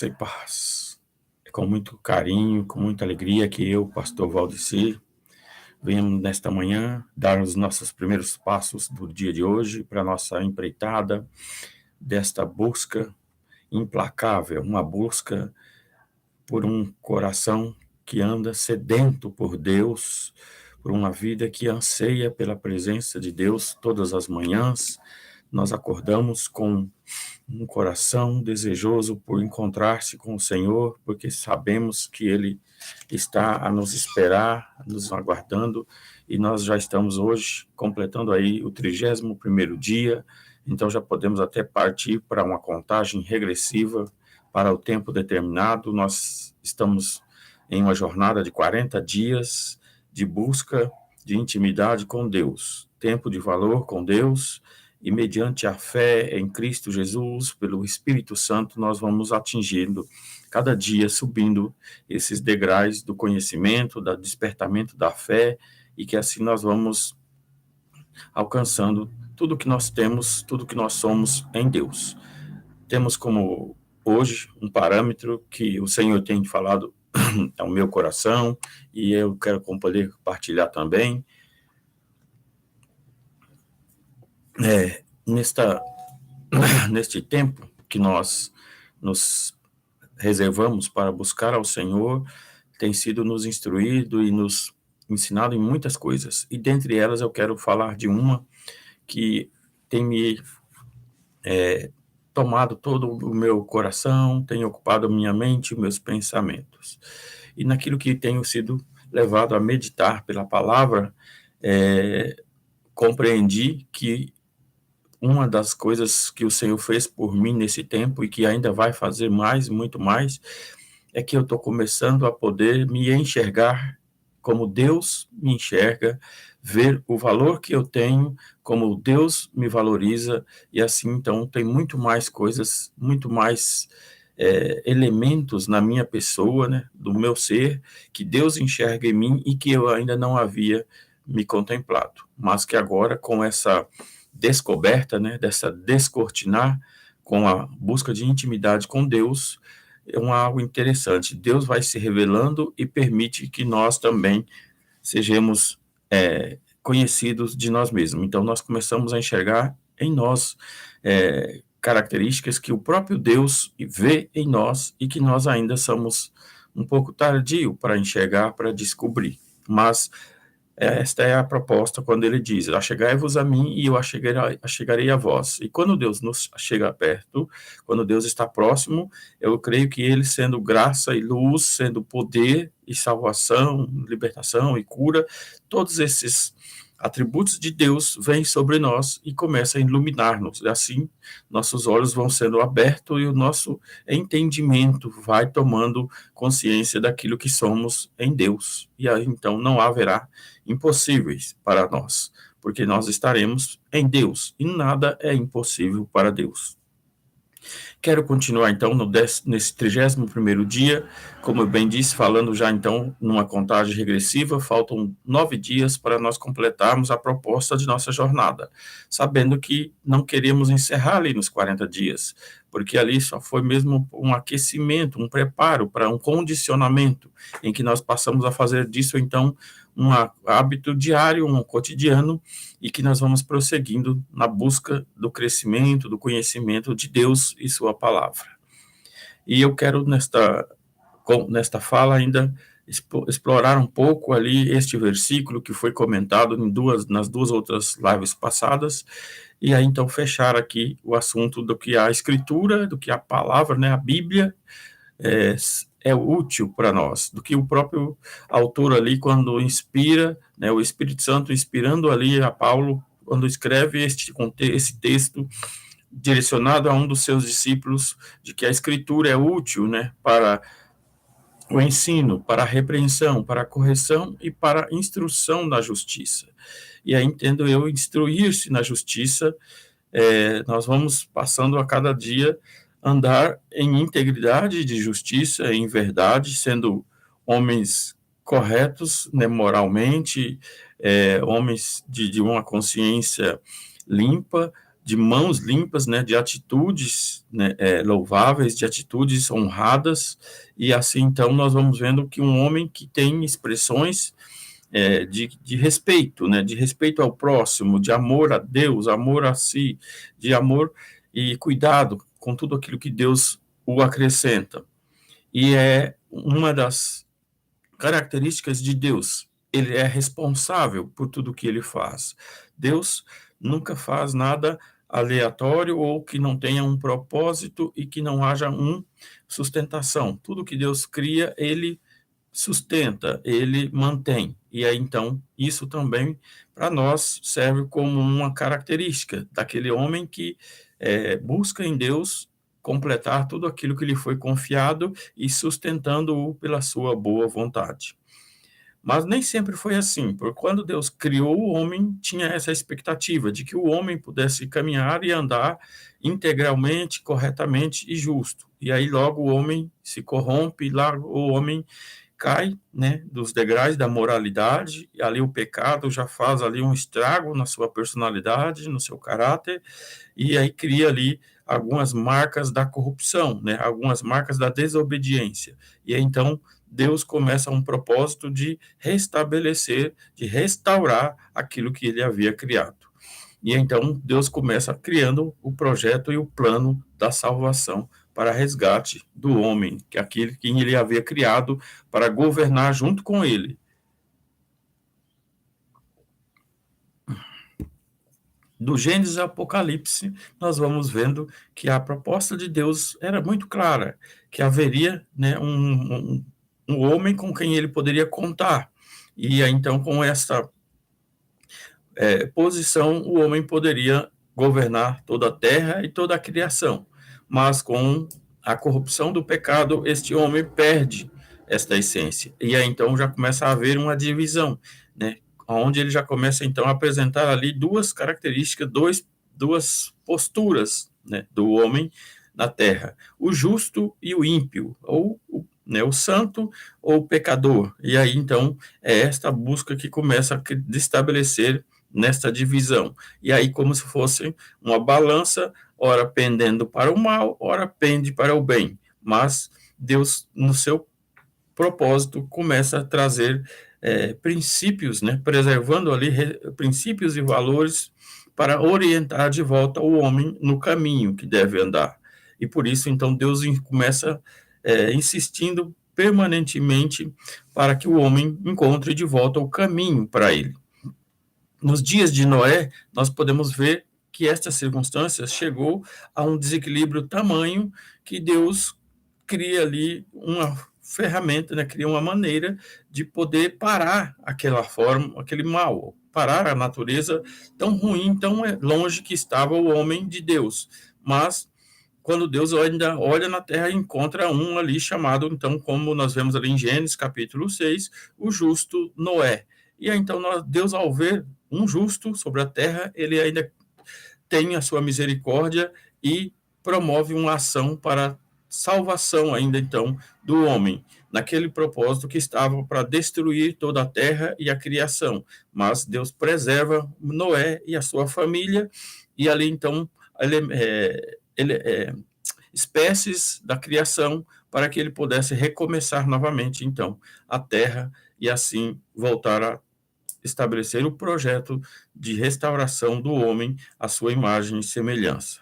E paz. É com muito carinho, com muita alegria que eu, pastor Valdeci, venhamos nesta manhã dar os nossos primeiros passos do dia de hoje para a nossa empreitada desta busca implacável, uma busca por um coração que anda sedento por Deus, por uma vida que anseia pela presença de Deus todas as manhãs. Nós acordamos com um coração desejoso por encontrar-se com o Senhor, porque sabemos que Ele está a nos esperar, nos aguardando, e nós já estamos hoje completando aí o 31º dia, então já podemos até partir para uma contagem regressiva para o tempo determinado. Nós estamos em uma jornada de 40 dias de busca de intimidade com Deus, tempo de valor com Deus, e mediante a fé em Cristo Jesus, pelo Espírito Santo, nós vamos atingindo, cada dia subindo esses degraus do conhecimento, do despertamento da fé, e que assim nós vamos alcançando tudo que nós temos, tudo que nós somos em Deus. Temos como hoje um parâmetro que o Senhor tem falado ao meu coração, e eu quero poder compartilhar também. Neste tempo que nós nos reservamos para buscar ao Senhor, tem sido nos instruído e nos ensinado em muitas coisas. E dentre elas eu quero falar de uma que tem me tomado todo o meu coração, tem ocupado a minha mente, meus pensamentos. E naquilo que tenho sido levado a meditar pela palavra, compreendi que uma das coisas que o Senhor fez por mim nesse tempo e que ainda vai fazer mais, muito mais, é que eu estou começando a poder me enxergar como Deus me enxerga, ver o valor que eu tenho, como Deus me valoriza, e assim, então, tem muito mais coisas, muito mais elementos na minha pessoa, né, do meu ser, que Deus enxerga em mim e que eu ainda não havia me contemplado, mas que agora, com essa descoberta, né, dessa descortinar, com a busca de intimidade com Deus, é algo interessante. Deus vai se revelando e permite que nós também sejamos conhecidos de nós mesmos. Então, nós começamos a enxergar em nós características que o próprio Deus vê em nós e que nós ainda somos um pouco tardio para enxergar, para descobrir. Mas esta é a proposta quando ele diz: achegai-vos a mim e eu achegarei a vós. E quando Deus nos chega perto, quando Deus está próximo, eu creio que ele, sendo graça e luz, sendo poder e salvação, libertação e cura, todos esses atributos de Deus vêm sobre nós e começam a iluminar-nos. Assim, nossos olhos vão sendo abertos e o nosso entendimento vai tomando consciência daquilo que somos em Deus. E aí, então, não haverá impossíveis para nós, porque nós estaremos em Deus e nada é impossível para Deus. Quero continuar, então, nesse 31º dia, como eu bem disse, falando já, então, numa contagem regressiva, faltam 9 dias para nós completarmos a proposta de nossa jornada, sabendo que não queremos encerrar ali nos 40 dias, porque ali só foi mesmo um aquecimento, um preparo para um condicionamento, em que nós passamos a fazer disso, então, um hábito diário, um cotidiano, e que nós vamos prosseguindo na busca do crescimento, do conhecimento de Deus e sua palavra. E eu quero, nesta fala, ainda explorar um pouco ali este versículo que foi comentado nas duas outras lives passadas, e aí então fechar aqui o assunto do que a Escritura, do que a palavra, né, a Bíblia, é útil para nós, do que o próprio autor ali, quando inspira, né, o Espírito Santo inspirando ali a Paulo, quando escreve esse texto direcionado a um dos seus discípulos, de que a Escritura é útil, né, para o ensino, para a repreensão, para a correção e para a instrução na justiça. E aí entendo eu, instruir-se na justiça, nós vamos passando a cada dia andar em integridade de justiça, em verdade, sendo homens corretos, né, moralmente, homens de uma consciência limpa, de mãos limpas, né, de atitudes, né, louváveis, de atitudes honradas, e assim, então, nós vamos vendo que um homem que tem expressões de respeito, né, de respeito ao próximo, de amor a Deus, amor a si, de amor e cuidado com tudo aquilo que Deus o acrescenta. E é uma das características de Deus. Ele é responsável por tudo que ele faz. Deus nunca faz nada aleatório ou que não tenha um propósito e que não haja sustentação. Tudo que Deus cria, ele sustenta, ele mantém. E aí, então, isso também, para nós, serve como uma característica daquele homem que busca em Deus completar tudo aquilo que lhe foi confiado e sustentando-o pela sua boa vontade. Mas nem sempre foi assim, porque quando Deus criou o homem, tinha essa expectativa de que o homem pudesse caminhar e andar integralmente, corretamente e justo. E aí logo o homem se corrompe, logo o homem cai, né, dos degraus da moralidade, e ali o pecado já faz ali um estrago na sua personalidade, no seu caráter, e aí cria ali algumas marcas da corrupção, né, algumas marcas da desobediência. E aí, então Deus começa um propósito de restabelecer, de restaurar aquilo que ele havia criado. E então Deus começa criando o projeto e o plano da salvação para resgate do homem, que é aquele que ele havia criado para governar junto com ele. Do Gênesis ao Apocalipse, nós vamos vendo que a proposta de Deus era muito clara, que haveria, né, um homem com quem ele poderia contar. E então, com essa posição, o homem poderia governar toda a terra e toda a criação. Mas com a corrupção do pecado, este homem perde esta essência. E aí então já começa a haver uma divisão, né? Onde ele já começa então a apresentar ali duas características, duas posturas, né, do homem na terra: o justo e o ímpio, ou o santo ou o pecador. E aí então é esta busca que começa a estabelecer nesta divisão. E aí, como se fosse uma balança, ora pendendo para o mal, ora pende para o bem. Mas Deus, no seu propósito, começa a trazer princípios, né, preservando ali princípios e valores para orientar de volta o homem no caminho que deve andar. E por isso, então, Deus começa insistindo permanentemente para que o homem encontre de volta o caminho para ele. Nos dias de Noé, nós podemos ver que esta circunstância chegou a um desequilíbrio tamanho que Deus cria ali uma ferramenta, né, cria uma maneira de poder parar aquela forma, aquele mal, parar a natureza tão ruim, tão longe que estava o homem de Deus. Mas quando Deus ainda olha na terra e encontra um ali chamado, então, como nós vemos ali em Gênesis capítulo 6, o justo Noé. E aí, então, Deus, ao ver um justo sobre a terra, ele ainda tem a sua misericórdia e promove uma ação para salvação ainda, então, do homem, naquele propósito que estava para destruir toda a terra e a criação. Mas Deus preserva Noé e a sua família, e ali, então, espécies da criação para que ele pudesse recomeçar novamente, então, a terra e assim voltar a estabelecer o projeto de restauração do homem à sua imagem e semelhança.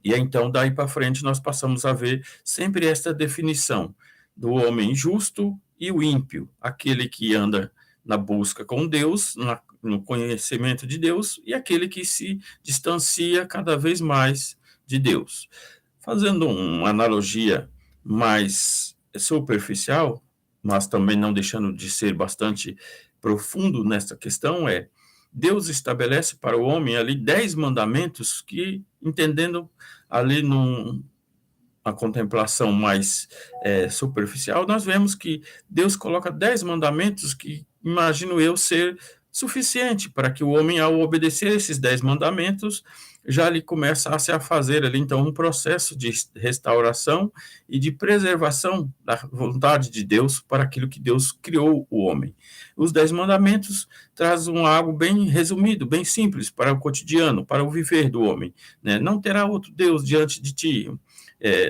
E então, daí para frente, nós passamos a ver sempre esta definição do homem justo e o ímpio, aquele que anda na busca com Deus, no conhecimento de Deus, e aquele que se distancia cada vez mais de Deus. Fazendo uma analogia mais superficial, mas também não deixando de ser bastante profundo nessa questão, Deus estabelece para o homem ali 10 mandamentos que, entendendo ali numa contemplação mais superficial, nós vemos que Deus coloca 10 mandamentos que, imagino eu, ser suficiente para que o homem, ao obedecer esses 10 mandamentos, já lhe começasse a fazer ali, então, um processo de restauração e de preservação da vontade de Deus para aquilo que Deus criou o homem. Os 10 mandamentos trazem algo bem resumido, bem simples para o cotidiano, para o viver do homem, né? Não terá outro Deus diante de ti,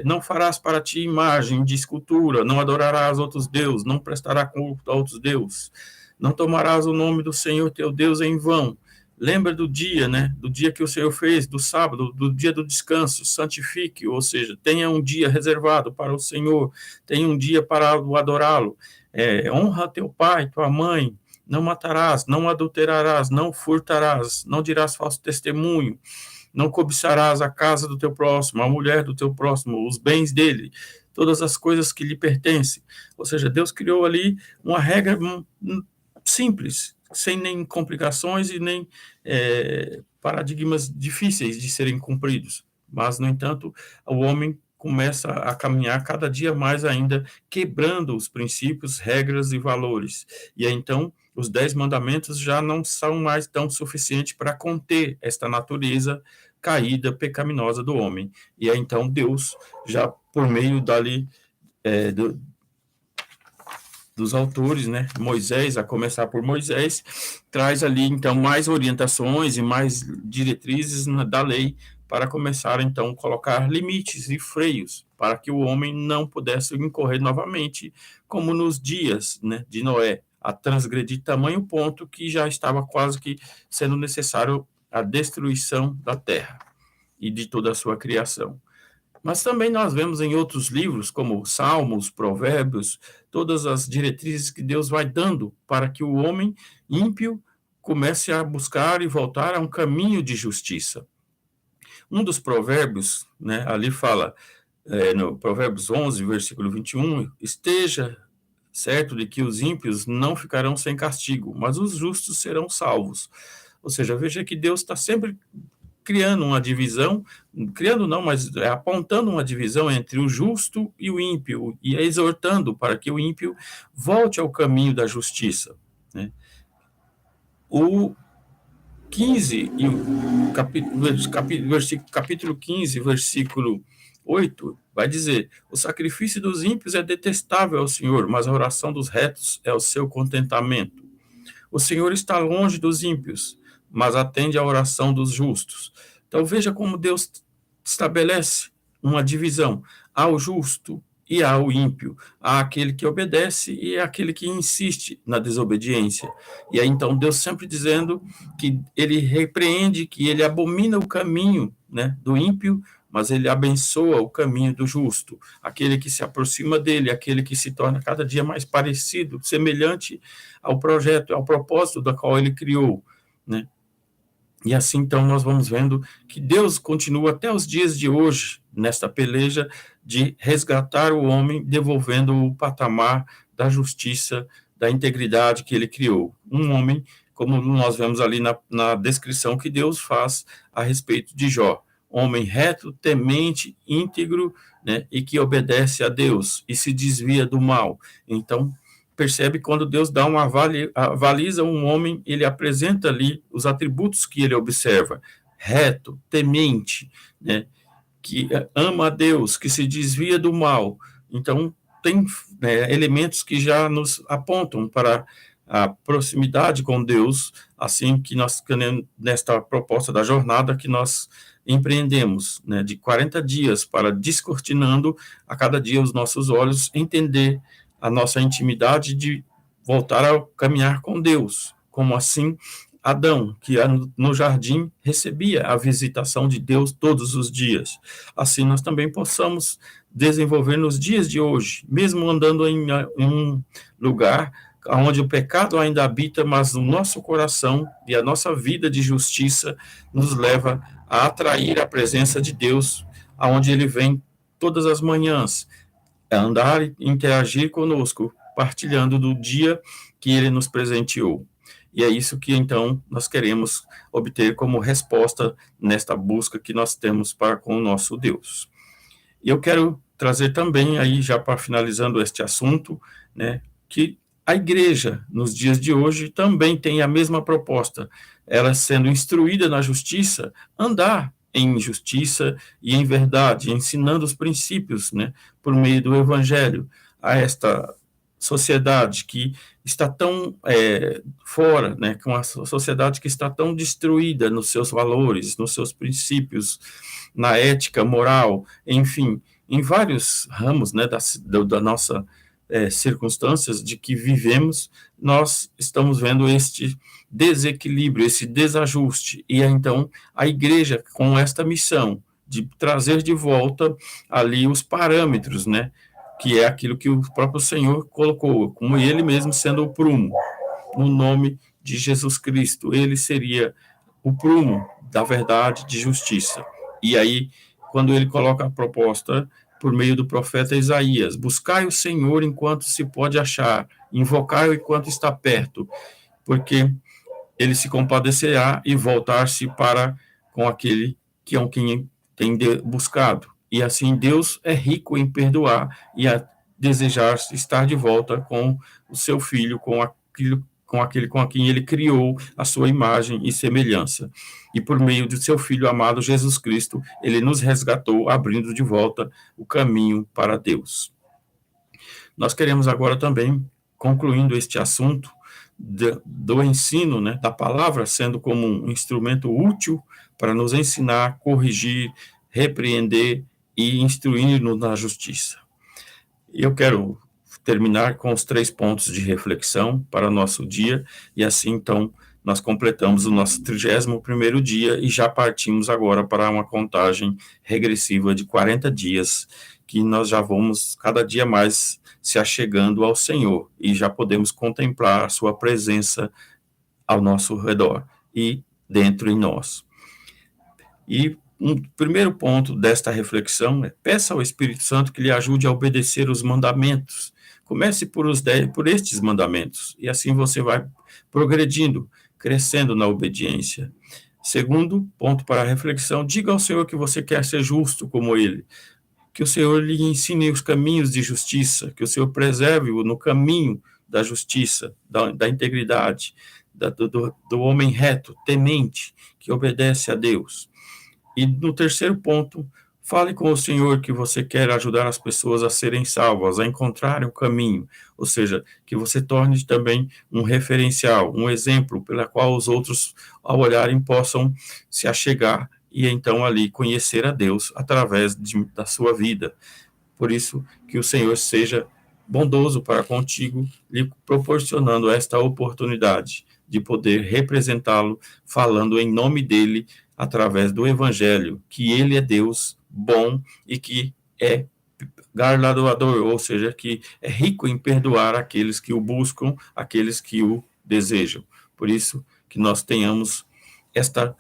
não farás para ti imagem de escultura, não adorarás outros deuses, não prestarás culto a outros deuses, não tomarás o nome do Senhor teu Deus em vão. Lembra do dia, né? Do dia que o Senhor fez, do sábado, do dia do descanso, santifique, ou seja, tenha um dia reservado para o Senhor, tenha um dia para o adorá-lo. Honra teu pai, tua mãe, não matarás, não adulterarás, não furtarás, não dirás falso testemunho, não cobiçarás a casa do teu próximo, a mulher do teu próximo, os bens dele, todas as coisas que lhe pertencem. Ou seja, Deus criou ali uma regra simples, sem nem complicações e nem paradigmas difíceis de serem cumpridos. Mas, no entanto, o homem começa a caminhar cada dia mais ainda, quebrando os princípios, regras e valores. E aí, então, os 10 mandamentos já não são mais tão suficientes para conter esta natureza caída, pecaminosa do homem. E aí, então, Deus, já por meio dali, dos autores, né, Moisés, a começar por Moisés, traz ali, então, mais orientações e mais diretrizes da lei para começar, então, a colocar limites e freios para que o homem não pudesse incorrer novamente, como nos dias, né, de Noé, a transgredir tamanho ponto que já estava quase que sendo necessário a destruição da terra e de toda a sua criação. Mas também nós vemos em outros livros, como Salmos, Provérbios, todas as diretrizes que Deus vai dando para que o homem ímpio comece a buscar e voltar a um caminho de justiça. Um dos provérbios, né, ali fala, no Provérbios 11, versículo 21, esteja certo de que os ímpios não ficarão sem castigo, mas os justos serão salvos. Ou seja, veja que Deus está sempre criando uma divisão, criando não, mas apontando uma divisão entre o justo e o ímpio, e exortando para que o ímpio volte ao caminho da justiça, né? O 15, e o capítulo 15, versículo 8, vai dizer, o sacrifício dos ímpios é detestável ao Senhor, mas a oração dos retos é o seu contentamento. O Senhor está longe dos ímpios, mas atende à oração dos justos. Então veja como Deus estabelece uma divisão ao justo e ao ímpio, àquele que obedece e àquele que insiste na desobediência. E aí então Deus sempre dizendo que ele repreende, que ele abomina o caminho, né, do ímpio, mas ele abençoa o caminho do justo, aquele que se aproxima dele, aquele que se torna cada dia mais parecido, semelhante ao projeto, ao propósito da qual ele criou, né? E assim, então, nós vamos vendo que Deus continua até os dias de hoje, nesta peleja de resgatar o homem, devolvendo o patamar da justiça, da integridade que ele criou. Um homem, como nós vemos ali na descrição que Deus faz a respeito de Jó. Homem reto, temente, íntegro, né, e que obedece a Deus e se desvia do mal. Então, percebe quando Deus dá uma avaliza um homem, ele apresenta ali os atributos que ele observa: reto, temente, né, que ama a Deus, que se desvia do mal. Então, tem elementos que já nos apontam para a proximidade com Deus, assim que nós, nesta proposta da jornada que nós empreendemos, né, de 40 dias, para descortinando a cada dia os nossos olhos, entender a nossa intimidade de voltar a caminhar com Deus, como assim Adão, que no jardim recebia a visitação de Deus todos os dias. Assim nós também possamos desenvolver nos dias de hoje, mesmo andando em um lugar onde o pecado ainda habita, mas o nosso coração e a nossa vida de justiça nos leva a atrair a presença de Deus, aonde ele vem todas as manhãs, andar e interagir conosco, partilhando do dia que ele nos presenteou. E é isso que, então, nós queremos obter como resposta nesta busca que nós temos para com o nosso Deus. E eu quero trazer também, aí já para finalizando este assunto, né, que A igreja, nos dias de hoje, também tem a mesma proposta, ela sendo instruída na justiça, andar em justiça e em verdade, ensinando os princípios, né, por meio do evangelho, a esta sociedade que está tão fora, né, com a sociedade que está tão destruída nos seus valores, nos seus princípios, na ética, moral, enfim, em vários ramos, né, da nossa circunstâncias de que vivemos, nós estamos vendo este desequilíbrio, esse desajuste, e então a igreja, com esta missão de trazer de volta ali os parâmetros, né, que é aquilo que o próprio Senhor colocou, como ele mesmo sendo o prumo, no nome de Jesus Cristo, ele seria o prumo da verdade de justiça. E aí, quando ele coloca a proposta por meio do profeta Isaías, buscai o Senhor enquanto se pode achar, invocai-o enquanto está perto, porque ele se compadecerá e voltar-se para com aquele que é o quem tem buscado. E assim Deus é rico em perdoar e a desejar estar de volta com o seu filho, com aquele com quem ele criou a sua imagem e semelhança. E por meio do seu filho amado Jesus Cristo, ele nos resgatou, abrindo de volta o caminho para Deus. Nós queremos agora também, concluindo este assunto do ensino, né, da palavra sendo como um instrumento útil para nos ensinar, corrigir, repreender e instruir-nos na justiça. Eu quero terminar com os 3 pontos de reflexão para o nosso dia, e assim, então, nós completamos o nosso 31º dia e já partimos agora para uma contagem regressiva de 40 dias, que nós já vamos cada dia mais se achegando ao Senhor e já podemos contemplar a sua presença ao nosso redor e dentro em nós. E um primeiro ponto desta reflexão é: peça ao Espírito Santo que lhe ajude a obedecer os mandamentos. Comece por estes mandamentos, e assim você vai progredindo, crescendo na obediência. Segundo ponto para a reflexão: diga ao Senhor que você quer ser justo como Ele, que o Senhor lhe ensine os caminhos de justiça, que o Senhor preserve-o no caminho da justiça, da integridade, do homem reto, temente, que obedece a Deus. E no terceiro ponto, fale com o Senhor que você quer ajudar as pessoas a serem salvas, a encontrarem o caminho, ou seja, que você torne também um referencial, um exemplo pela qual os outros, ao olharem, possam se achegar e então ali conhecer a Deus através da sua vida. Por isso, que o Senhor seja bondoso para contigo, lhe proporcionando esta oportunidade de poder representá-lo, falando em nome dele, através do Evangelho, que ele é Deus bom e que é galardoador, ou seja, que é rico em perdoar aqueles que o buscam, aqueles que o desejam. Por isso, que nós tenhamos esta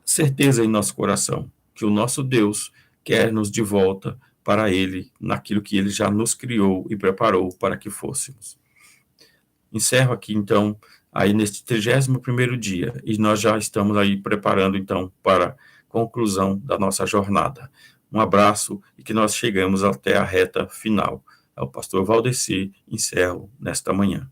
certeza em nosso coração, que o nosso Deus quer nos de volta para Ele, naquilo que Ele já nos criou e preparou para que fôssemos. Encerro aqui, então, aí neste 31º dia, e nós já estamos aí preparando, então, para a conclusão da nossa jornada. Um abraço e que nós chegamos até a reta final. É o pastor Valdeci, encerro nesta manhã.